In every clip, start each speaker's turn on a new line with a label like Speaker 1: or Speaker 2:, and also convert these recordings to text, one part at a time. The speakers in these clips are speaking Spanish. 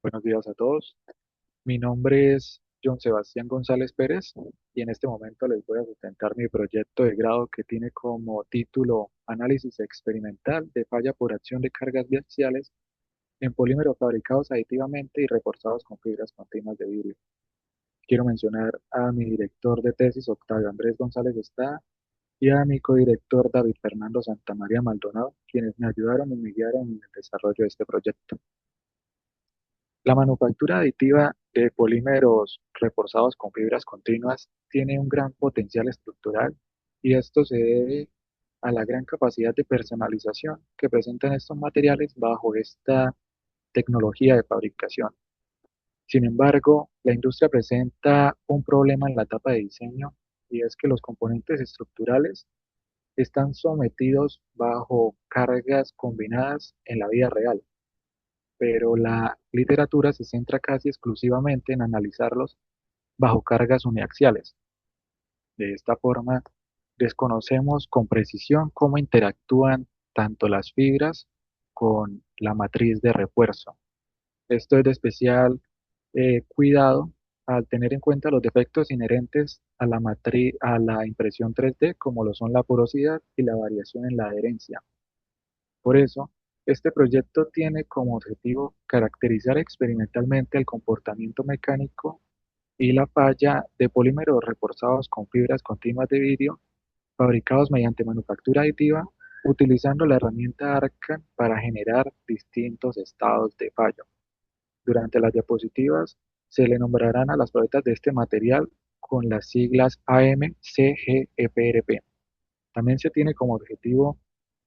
Speaker 1: Buenos días a todos. Mi nombre es John Sebastián González Pérez y en este momento les voy a presentar mi proyecto de grado que tiene como título Análisis experimental de falla por acción de cargas biaxiales en polímeros fabricados aditivamente y reforzados con fibras continuas de vidrio. Quiero mencionar a mi director de tesis, Octavio Andrés González Está, y a mi codirector, David Fernando Santamaría Maldonado, quienes me ayudaron y me guiaron en el desarrollo de este proyecto. La manufactura aditiva de polímeros reforzados con fibras continuas tiene un gran potencial estructural y esto se debe a la gran capacidad de personalización que presentan estos materiales bajo esta tecnología de fabricación. Sin embargo, la industria presenta un problema en la etapa de diseño y es que los componentes estructurales están sometidos bajo cargas combinadas en la vida real, pero la literatura se centra casi exclusivamente en analizarlos bajo cargas uniaxiales. De esta forma, desconocemos con precisión cómo interactúan tanto las fibras con la matriz de refuerzo. Esto es de especial cuidado al tener en cuenta los defectos inherentes a la matriz, a la impresión 3D, como lo son la porosidad y la variación en la adherencia. Por eso, este proyecto tiene como objetivo caracterizar experimentalmente el comportamiento mecánico y la falla de polímeros reforzados con fibras continuas de vidrio fabricados mediante manufactura aditiva, utilizando la herramienta ARCAN para generar distintos estados de fallo. Durante las diapositivas se le nombrarán a las probetas de este material con las siglas AMCGEPRP. También se tiene como objetivo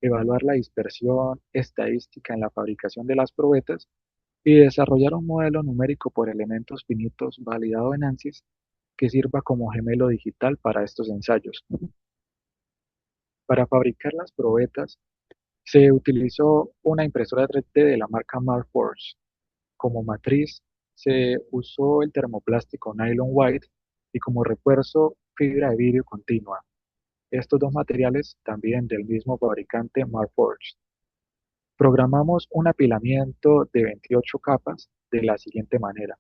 Speaker 1: evaluar la dispersión estadística en la fabricación de las probetas y desarrollar un modelo numérico por elementos finitos validado en ANSYS que sirva como gemelo digital para estos ensayos. Para fabricar las probetas se utilizó una impresora 3D de la marca Marforce. Como matriz se usó el termoplástico nylon white y como refuerzo fibra de vidrio continua. Estos dos materiales también del mismo fabricante Marforged. Programamos un apilamiento de 28 capas de la siguiente manera.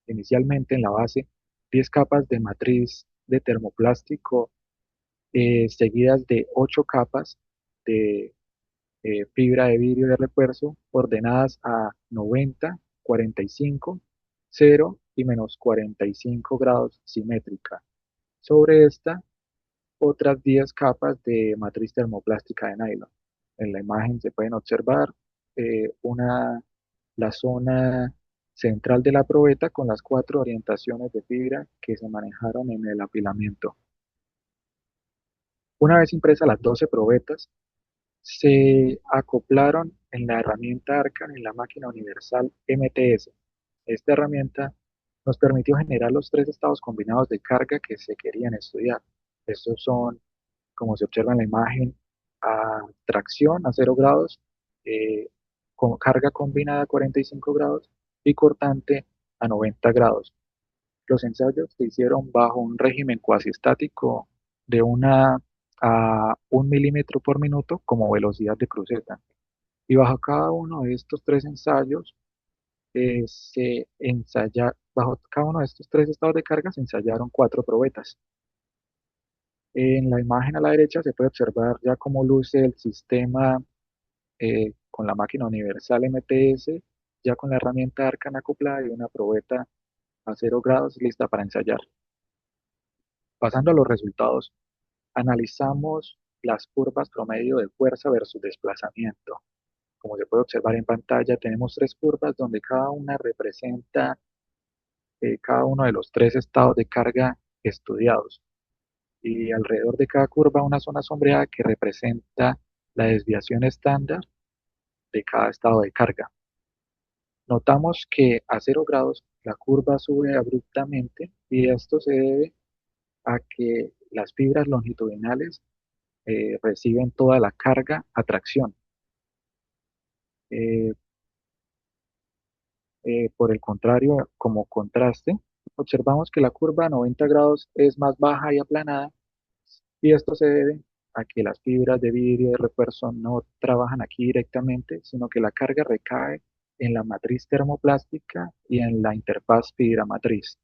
Speaker 1: Inicialmente en la base, 10 capas de matriz de termoplástico seguidas de 8 capas de fibra de vidrio de refuerzo ordenadas a 90, 45, 0 y menos 45 grados simétrica. Sobre esta otras 10 capas de matriz termoplástica de nylon. En la imagen se pueden observar la zona central de la probeta con las 4 orientaciones de fibra que se manejaron en el apilamiento. Una vez impresas las 12 probetas, se acoplaron en la herramienta Arcan en la máquina universal MTS. Esta herramienta nos permitió generar los tres estados combinados de carga que se querían estudiar. Estos son, como se observa en la imagen, a tracción a 0 grados, eh, con carga combinada a 45 grados y cortante a 90 grados. Los ensayos se hicieron bajo un régimen cuasi estático de 1 milímetro por minuto como velocidad de cruceta. Y bajo cada uno de estos tres ensayos, bajo cada uno de estos tres estados de carga se ensayaron 4 probetas. En la imagen a la derecha se puede observar ya cómo luce el sistema con la máquina universal MTS, ya con la herramienta Arcan acoplada y una probeta a 0 grados lista para ensayar. Pasando a los resultados, analizamos las curvas promedio de fuerza versus desplazamiento. Como se puede observar en pantalla, tenemos tres curvas donde cada una representa cada uno de los tres estados de carga estudiados. Y alrededor de cada curva una zona sombreada que representa la desviación estándar de cada estado de carga. Notamos que a 0 grados la curva sube abruptamente y esto se debe a que las fibras longitudinales reciben toda la carga a tracción. Eh, por el contrario, como contraste, observamos que la curva a 90 grados es más baja y aplanada y esto se debe a que las fibras de vidrio de refuerzo no trabajan aquí directamente, sino que la carga recae en la matriz termoplástica y en la interfaz fibra matriz.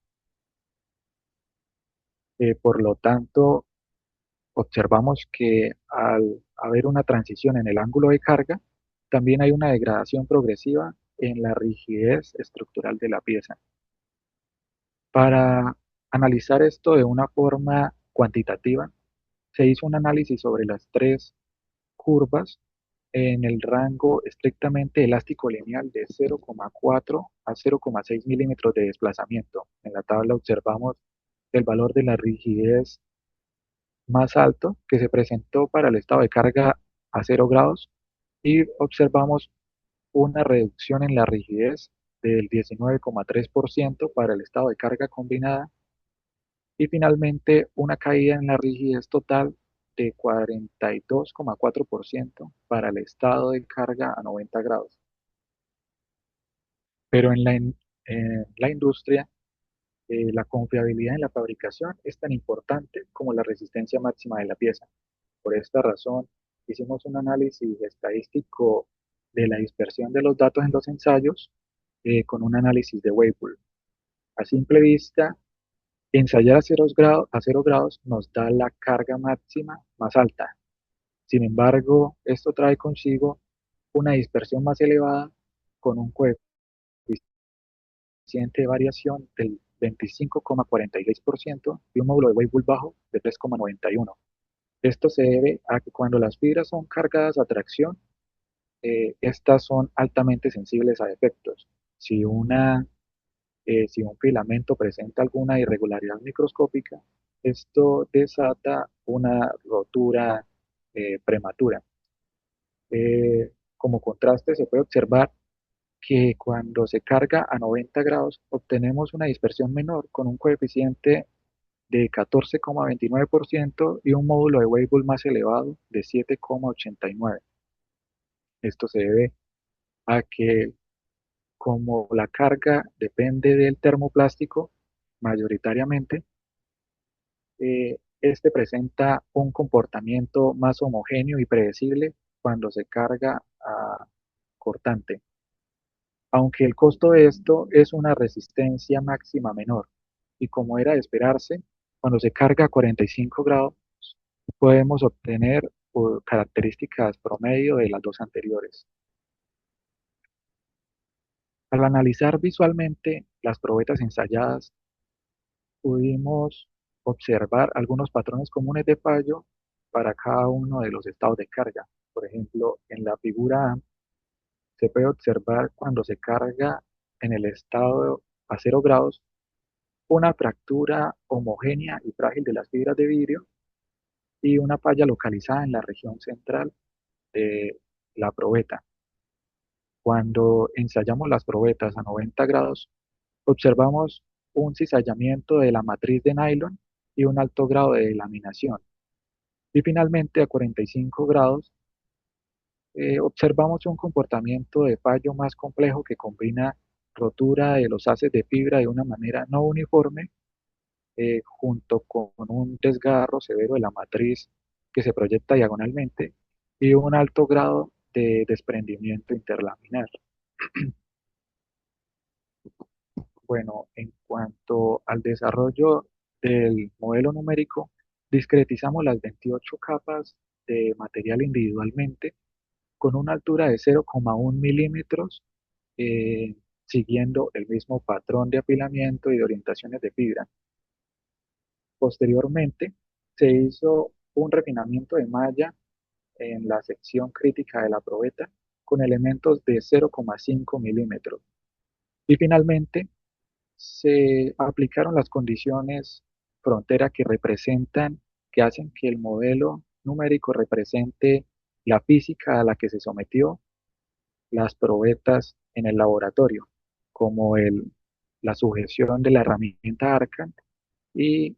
Speaker 1: Por lo tanto, observamos que al haber una transición en el ángulo de carga, también hay una degradación progresiva en la rigidez estructural de la pieza. Para analizar esto de una forma cuantitativa, se hizo un análisis sobre las tres curvas en el rango estrictamente elástico lineal de 0,4 a 0,6 milímetros de desplazamiento. En la tabla observamos el valor de la rigidez más alto que se presentó para el estado de carga a 0 grados y observamos una reducción en la rigidez del 19,3% para el estado de carga combinada y finalmente una caída en la rigidez total de 42,4% para el estado de carga a 90 grados. Pero en la industria, la confiabilidad en la fabricación es tan importante como la resistencia máxima de la pieza. Por esta razón, hicimos un análisis estadístico de la dispersión de los datos en los ensayos con un análisis de Weibull. A simple vista, ensayar a 0 grados nos da la carga máxima más alta. Sin embargo, esto trae consigo una dispersión más elevada con un coeficiente de variación del 25,46% y un módulo de Weibull bajo de 3,91. Esto se debe a que cuando las fibras son cargadas a tracción, estas son altamente sensibles a defectos. Si, si un filamento presenta alguna irregularidad microscópica, esto desata una rotura prematura. Como contraste, se puede observar que cuando se carga a 90 grados obtenemos una dispersión menor con un coeficiente de 14,29% y un módulo de Weibull más elevado de 7,89. Esto se debe a que como la carga depende del termoplástico mayoritariamente, este presenta un comportamiento más homogéneo y predecible cuando se carga a cortante, aunque el costo de esto es una resistencia máxima menor. Y como era de esperarse, cuando se carga a 45 grados, podemos obtener características promedio de las dos anteriores. Al analizar visualmente las probetas ensayadas, pudimos observar algunos patrones comunes de fallo para cada uno de los estados de carga. Por ejemplo, en la figura A se puede observar cuando se carga en el estado a 0 grados una fractura homogénea y frágil de las fibras de vidrio y una falla localizada en la región central de la probeta. Cuando ensayamos las probetas a 90 grados, observamos un cizallamiento de la matriz de nylon y un alto grado de laminación. Y finalmente, a 45 grados, observamos un comportamiento de fallo más complejo que combina rotura de los haces de fibra de una manera no uniforme, junto con un desgarro severo de la matriz que se proyecta diagonalmente y un alto grado de desprendimiento interlaminar. Bueno, en cuanto al desarrollo del modelo numérico, discretizamos las 28 capas de material individualmente con una altura de 0,1 milímetros, siguiendo el mismo patrón de apilamiento y de orientaciones de fibra. Posteriormente, se hizo un refinamiento de malla en la sección crítica de la probeta con elementos de 0,5 milímetros. Y finalmente, se aplicaron las condiciones frontera que hacen que el modelo numérico represente la física a la que se sometió las probetas en el laboratorio, como la sujeción de la herramienta Arcan y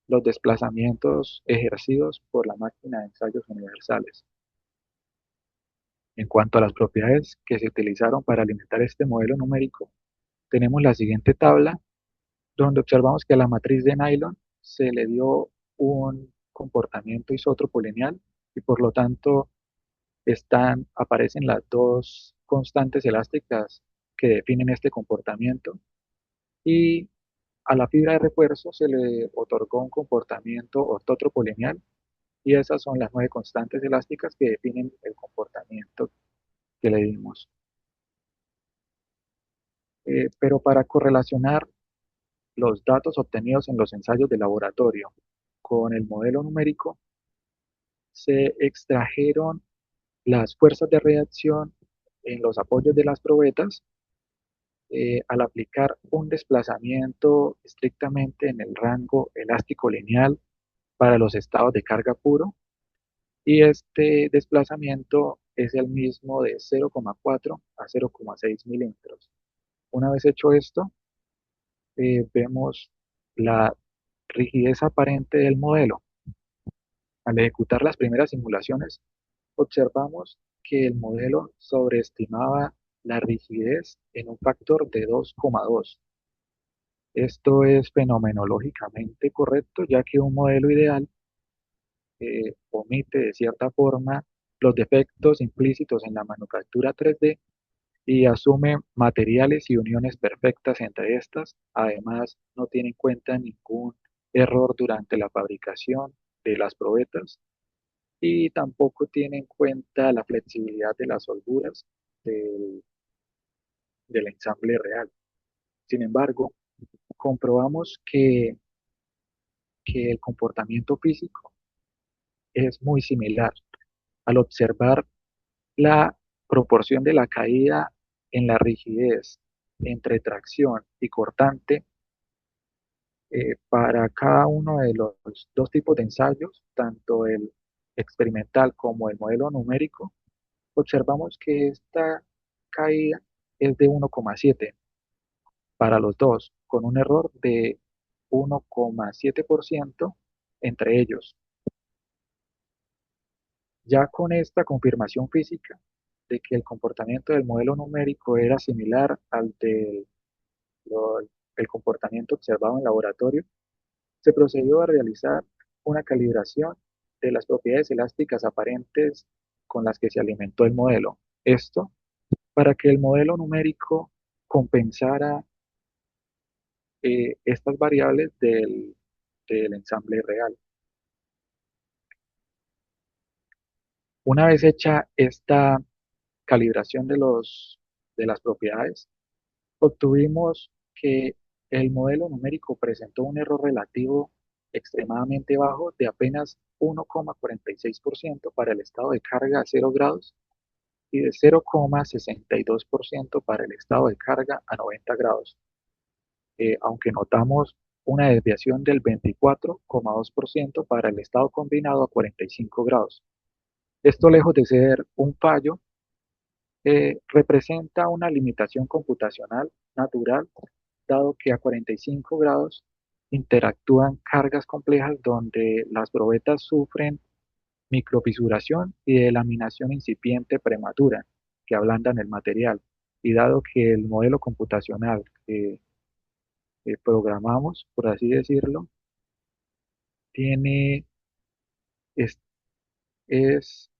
Speaker 1: los desplazamientos ejercidos por la máquina de ensayos universales. En cuanto a las propiedades que se utilizaron para alimentar este modelo numérico, tenemos la siguiente tabla donde observamos que a la matriz de nylon se le dio un comportamiento isótropo lineal y por lo tanto aparecen las dos constantes elásticas que definen este comportamiento y a la fibra de refuerzo se le otorgó un comportamiento ortótropo lineal y esas son las 9 constantes elásticas que definen el comportamiento que le dimos. Pero para correlacionar los datos obtenidos en los ensayos de laboratorio con el modelo numérico, se extrajeron las fuerzas de reacción en los apoyos de las probetas al aplicar un desplazamiento estrictamente en el rango elástico lineal para los estados de carga puro y este desplazamiento es el mismo de 0,4 a 0,6 milímetros. Una vez hecho esto, vemos la rigidez aparente del modelo. Al ejecutar las primeras simulaciones, observamos que el modelo sobreestimaba la rigidez en un factor de 2,2. Esto es fenomenológicamente correcto, ya que un modelo ideal omite de cierta forma los defectos implícitos en la manufactura 3D y asume materiales y uniones perfectas entre estas. Además, no tiene en cuenta ningún error durante la fabricación de las probetas y tampoco tiene en cuenta la flexibilidad de las holguras del, del ensamble real. Sin embargo, comprobamos que el comportamiento físico es muy similar. Al observar la proporción de la caída en la rigidez entre tracción y cortante para cada uno de los dos tipos de ensayos, tanto el experimental como el modelo numérico, observamos que esta caída es de 1,7 para los dos, con un error de 1,7% entre ellos. Ya con esta confirmación física de que el comportamiento del modelo numérico era similar al del el comportamiento observado en laboratorio, se procedió a realizar una calibración de las propiedades elásticas aparentes con las que se alimentó el modelo. Esto para que el modelo numérico compensara estas variables del ensamble real. Una vez hecha esta calibración de las propiedades, obtuvimos que el modelo numérico presentó un error relativo extremadamente bajo de apenas 1,46% para el estado de carga a 0 grados y de 0,62% para el estado de carga a 90 grados, aunque notamos una desviación del 24,2% para el estado combinado a 45 grados. Esto, lejos de ser un fallo, representa una limitación computacional natural, dado que a 45 grados interactúan cargas complejas donde las probetas sufren microfisuración y delaminación incipiente prematura que ablandan el material. Y dado que el modelo computacional que programamos, por así decirlo, tiene, es, es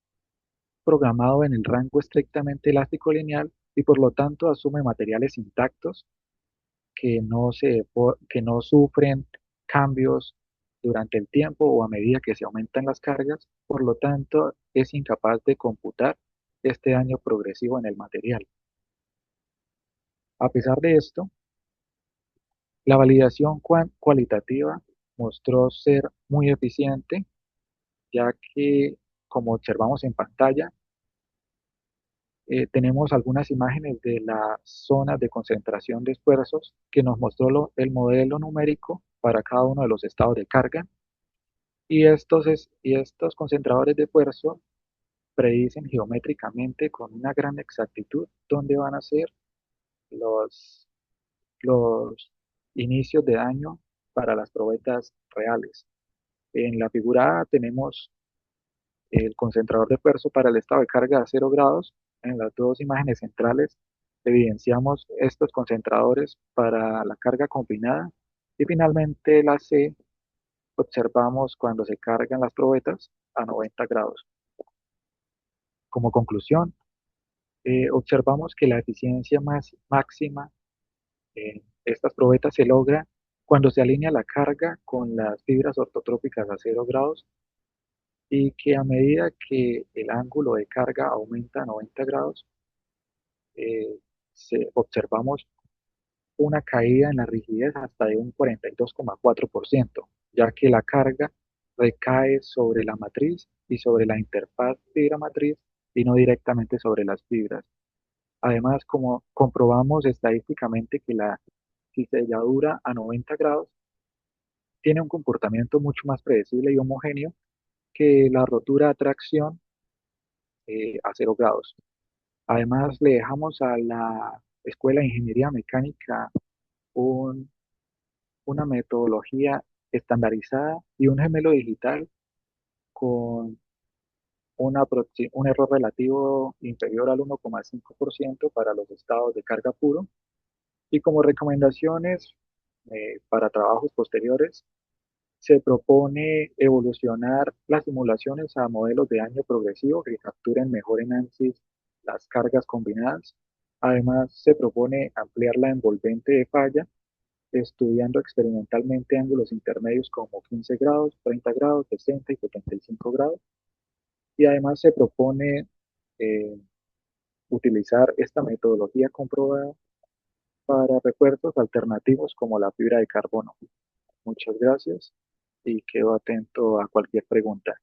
Speaker 1: programado en el rango estrictamente elástico lineal y por lo tanto asume materiales intactos que no sufren cambios durante el tiempo o a medida que se aumentan las cargas, por lo tanto es incapaz de computar este daño progresivo en el material. A pesar de esto, la validación cualitativa mostró ser muy eficiente, ya que, como observamos en pantalla, tenemos algunas imágenes de las zonas de concentración de esfuerzos que nos mostró el modelo numérico para cada uno de los estados de carga y estos concentradores de esfuerzo predicen geométricamente con una gran exactitud dónde van a ser los, los inicios de daño para las probetas reales. En la figura A tenemos el concentrador de esfuerzo para el estado de carga a 0 grados. En las dos imágenes centrales evidenciamos estos concentradores para la carga combinada y finalmente la C observamos cuando se cargan las probetas a 90 grados. Como conclusión, Observamos que la eficiencia más máxima en estas probetas se logra cuando se alinea la carga con las fibras ortotrópicas a 0 grados y que a medida que el ángulo de carga aumenta a 90 grados, eh, observamos una caída en la rigidez hasta de un 42,4%, ya que la carga recae sobre la matriz y sobre la interfaz fibra-matriz y no directamente sobre las fibras. Además, como comprobamos estadísticamente que la ciselladura a 90 grados tiene un comportamiento mucho más predecible y homogéneo que la rotura a tracción a 0 grados. Además, le dejamos a la Escuela de Ingeniería Mecánica un- una metodología estandarizada y un gemelo digital con un error relativo inferior al 1,5% para los estados de carga puro. Y como recomendaciones para trabajos posteriores, se propone evolucionar las simulaciones a modelos de daño progresivo que capturen mejor en ANSYS las cargas combinadas. Además, se propone ampliar la envolvente de falla, estudiando experimentalmente ángulos intermedios como 15 grados, 30 grados, 60 y 75 grados. Y además se propone eh, utilizar esta metodología comprobada para refuerzos alternativos como la fibra de carbono. Muchas gracias y quedo atento a cualquier pregunta.